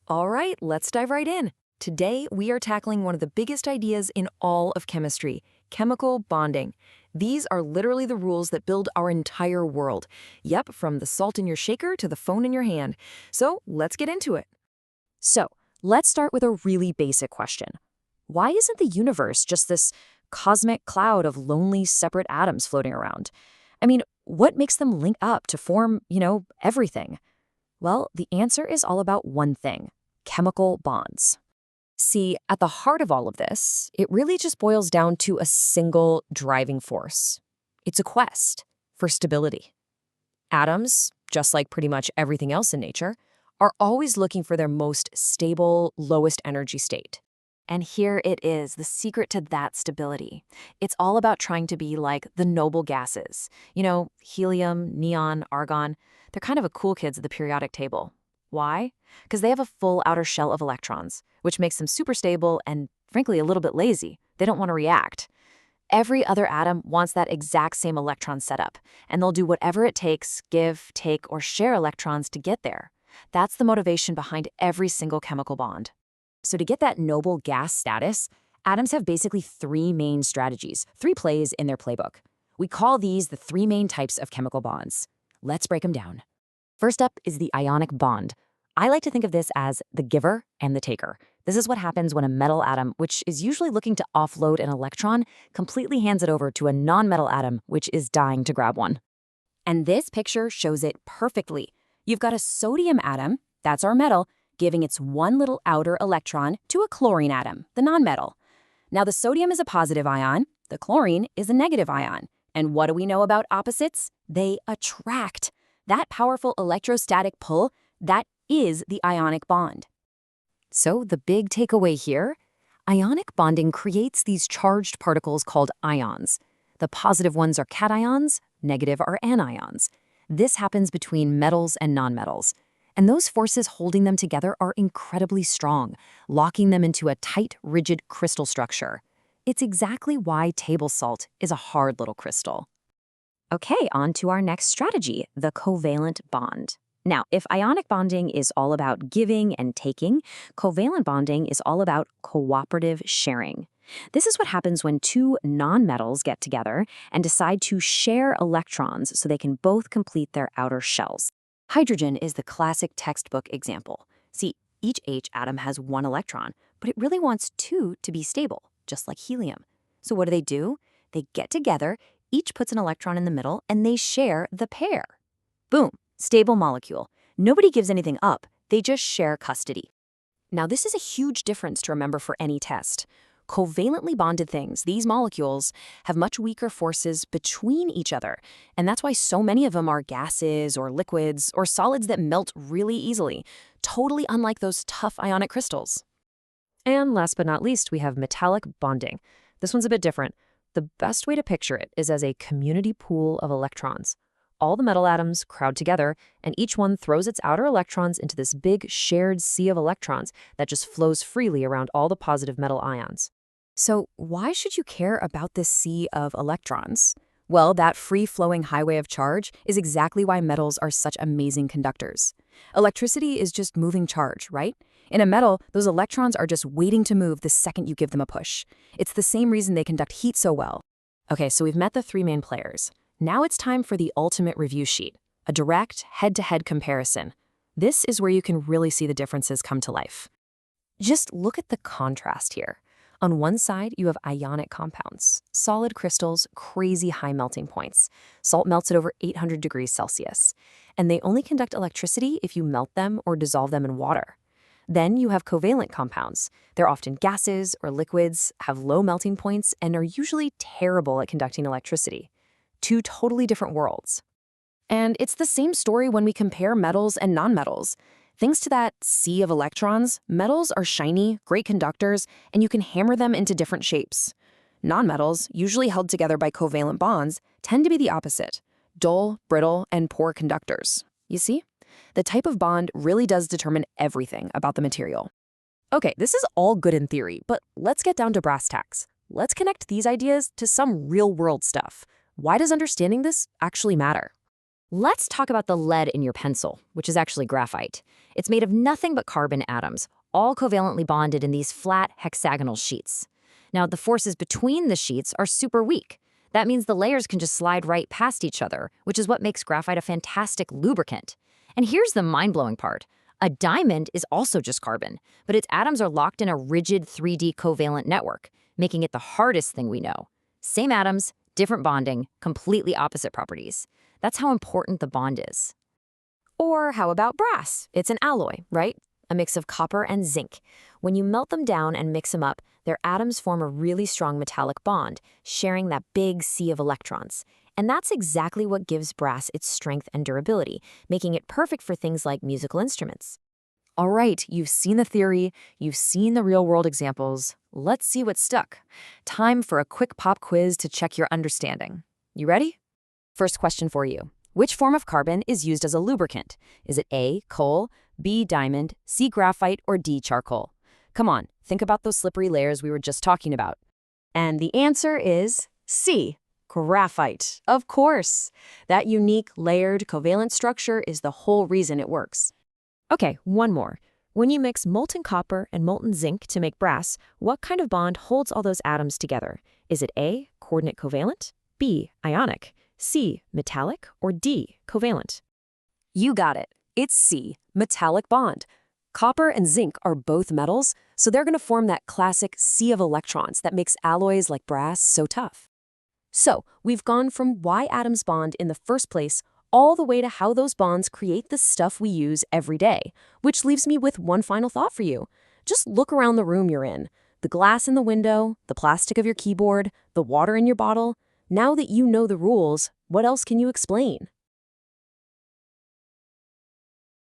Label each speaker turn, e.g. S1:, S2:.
S1: All right, let's dive right in. Today, we are tackling one of the biggest ideas in all of chemistry, chemical bonding. These are literally the rules that build our entire world. Yep, from the salt in your shaker to the phone in your hand. So let's get into it.
S2: So, let's start with a really basic question. Why isn't the universe just this cosmic cloud of lonely, separate atoms floating around? I mean, what makes them link up to form, everything? Well, the answer is all about one thing: chemical bonds. See, at the heart of all of this, it really just boils down to a single driving force. It's a quest for stability. Atoms, just like pretty much everything else in nature, are always looking for their most stable, lowest energy state. And here it is, the secret to that stability. It's all about trying to be like the noble gases. Helium, neon, argon. They're kind of the cool kids of the periodic table. Why? Because they have a full outer shell of electrons, which makes them super stable and, frankly, a little bit lazy. They don't want to react. Every other atom wants that exact same electron setup, and they'll do whatever it takes, give, take, or share electrons to get there. That's the motivation behind every single chemical bond. So to get that noble gas status, atoms have basically three main strategies, three plays in their playbook. We call these the three main types of chemical bonds. Let's break them down. First up is the ionic bond. I like to think of this as the giver and the taker. This is what happens when a metal atom, which is usually looking to offload an electron, completely hands it over to a non-metal atom, which is dying to grab one. And this picture shows it perfectly. You've got a sodium atom, that's our metal, giving its one little outer electron to a chlorine atom, the nonmetal. Now the sodium is a positive ion, the chlorine is a negative ion. And what do we know about opposites? They attract. That powerful electrostatic pull, that is the ionic bond. So the big takeaway here, ionic bonding creates these charged particles called ions. The positive ones are cations, negative are anions. This happens between metals and nonmetals. And those forces holding them together are incredibly strong, locking them into a tight, rigid crystal structure. It's exactly why table salt is a hard little crystal. Okay, on to our next strategy, the covalent bond. Now, if ionic bonding is all about giving and taking, covalent bonding is all about cooperative sharing. This is what happens when two nonmetals get together and decide to share electrons so they can both complete their outer shells. Hydrogen is the classic textbook example. See, each H atom has one electron, but it really wants two to be stable, just like helium. So what do? They get together, each puts an electron in the middle, and they share the pair. Boom, stable molecule. Nobody gives anything up, they just share custody. Now this is a huge difference to remember for any test. Covalently bonded things, these molecules, have much weaker forces between each other, and that's why so many of them are gases or liquids or solids that melt really easily, totally unlike those tough ionic crystals. And last but not least, we have metallic bonding. This one's a bit different. The best way to picture it is as a community pool of electrons. All the metal atoms crowd together, and each one throws its outer electrons into this big shared sea of electrons that just flows freely around all the positive metal ions. So why should you care about this sea of electrons? Well, that free-flowing highway of charge is exactly why metals are such amazing conductors. Electricity is just moving charge, right? In a metal, those electrons are just waiting to move the second you give them a push. It's the same reason they conduct heat so well. Okay, so we've met the three main players. Now it's time for the ultimate review sheet, a direct, head-to-head comparison. This is where you can really see the differences come to life. Just look at the contrast here. On one side, you have ionic compounds, solid crystals, crazy high melting points. Salt melts at over 800 degrees Celsius, and they only conduct electricity if you melt them or dissolve them in water. Then you have covalent compounds. They're often gases or liquids, have low melting points, and are usually terrible at conducting electricity. Two totally different worlds. And it's the same story when we compare metals and nonmetals. Thanks to that sea of electrons, metals are shiny, great conductors, and you can hammer them into different shapes. Nonmetals, usually held together by covalent bonds, tend to be the opposite: dull, brittle, and poor conductors. You see? The type of bond really does determine everything about the material. Okay, this is all good in theory, but let's get down to brass tacks. Let's connect these ideas to some real-world stuff. Why does understanding this actually matter? Let's talk about the lead in your pencil, which is actually graphite. It's made of nothing but carbon atoms, all covalently bonded in these flat hexagonal sheets. Now, the forces between the sheets are super weak. That means the layers can just slide right past each other, which is what makes graphite a fantastic lubricant. And here's the mind-blowing part. A diamond is also just carbon, but its atoms are locked in a rigid 3D covalent network, making it the hardest thing we know. Same atoms, different bonding, completely opposite properties. That's how important the bond is. Or how about brass? It's an alloy, right? A mix of copper and zinc. When you melt them down and mix them up, their atoms form a really strong metallic bond, sharing that big sea of electrons. And that's exactly what gives brass its strength and durability, making it perfect for things like musical instruments.
S1: All right, you've seen the theory, you've seen the real-world examples. Let's see what's stuck. Time for a quick pop quiz to check your understanding. You ready?
S2: First question for you. Which form of carbon is used as a lubricant? Is it A, coal, B, diamond, C, graphite, or D, charcoal? Come on, think about those slippery layers we were just talking about. And the answer is C, graphite. Of course. That unique, layered, covalent structure is the whole reason it works. Okay, one more. When you mix molten copper and molten zinc to make brass, what kind of bond holds all those atoms together? Is it A, coordinate covalent, B, ionic, C, metallic, or D, covalent? You got it. It's C, metallic bond. Copper and zinc are both metals, so they're going to form that classic sea of electrons that makes alloys like brass so tough. So, we've gone from why atoms bond in the first place all the way to how those bonds create the stuff we use every day, which leaves me with one final thought for you. Just look around the room you're in. The glass in the window, the plastic of your keyboard, the water in your bottle. Now that you know the rules, what else can you explain?